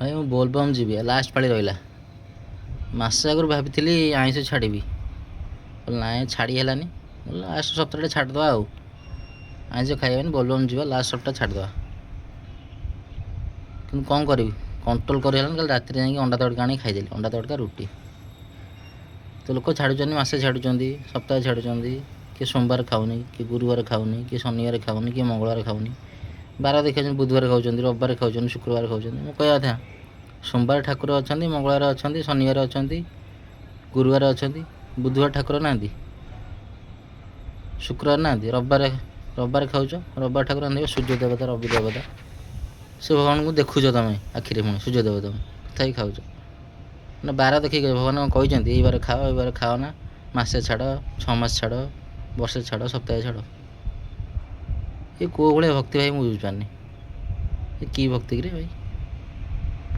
ଭାଇ ମୁଁ ବୋଲବମ୍ ଯିବି ଲାଷ୍ଟ ପାଳି ରହିଲା। ମାସେ ଆଗରୁ ଭାବିଥିଲି ଆଇଁଷ ଛାଡ଼ିବି, ନାଇଁ ଛାଡ଼ି ହେଲାନି। ଲାଷ୍ଟ ସପ୍ତାହଟା ଛାଡ଼ିଦେବା ଆଉ, ଆଇଁଷ ଖାଇବାନି, ବୋଲବମ୍ ଯିବା, ଲାଷ୍ଟ ସପ୍ତାହ ଛାଡ଼ିଦେବା। କିନ୍ତୁ କ'ଣ କରିବି, କଣ୍ଟ୍ରୋଲ୍ କରିହେଲାନି। କାଲି ରାତିରେ ଯାଇକି ଅଣ୍ଡା ତଡ଼କା ଆଣିକି ଖାଇଦେଲି, ଅଣ୍ଡା ତଡ଼କା ରୁଟି। ତ ଲୋକ ଛାଡ଼ୁଛନ୍ତି, ମାସେ ଛାଡ଼ୁଛନ୍ତି, ସପ୍ତାହେ ଛାଡ଼ୁଛନ୍ତି। କିଏ ସୋମବାର ଖାଉନି, କିଏ ଗୁରୁବାର ଖାଉନି, କିଏ ଶନିବାର ଖାଉନି, କିଏ ମଙ୍ଗଳବାର ଖାଉନି। ବାର ଦେଖାଉଛନ୍ତି, ବୁଧବାର ଖାଉଛନ୍ତି, ରବିବାର ଖାଉଛନ୍ତି, ଶୁକ୍ରବାର ଖାଉଛନ୍ତି। ମୁଁ କହିବା କଥା, ସୋମବାର ଠାକୁର ଅଛନ୍ତି, ମଙ୍ଗଳବାର ଅଛନ୍ତି, ଶନିବାର ଅଛନ୍ତି, ଗୁରୁବାର ଅଛନ୍ତି, ବୁଧବାର ଠାକୁର ନାହାନ୍ତି, ଶୁକ୍ରବାର ନାହାନ୍ତି, ରବିବାର ଖାଉଛ, ରବିବାର ଠାକୁର ନାହାନ୍ତି, ସୂର୍ଯ୍ୟ ଦେବତା, ରବି ଦେବତା, ସେ ଭଗବାନଙ୍କୁ ଦେଖୁଛ ତମେ ଆଖିରେ, ପୁଣି ସୂର୍ଯ୍ୟ ଦେବତାଙ୍କୁ ତଥାପି ଖାଉଛ। ନା ବାର ଦେଖିକି ଭଗବାନ କହିଛନ୍ତି ଏଇ ବାର ଖାଅ, ଏଇ ବାର ଖାଅ ନା, ମାସେ ଛାଡ଼, 6 ମାସ ଛାଡ଼, ବର୍ଷେ ଛାଡ଼, ସପ୍ତାହେ ଛାଡ଼। ଏ କେଉଁ ଭଳିଆ ଭକ୍ତି ଭାଇ ମୁଁ ବୁଝିପାରୁନି, ଏ କି ଭକ୍ତି କିରେ ଭାଇ।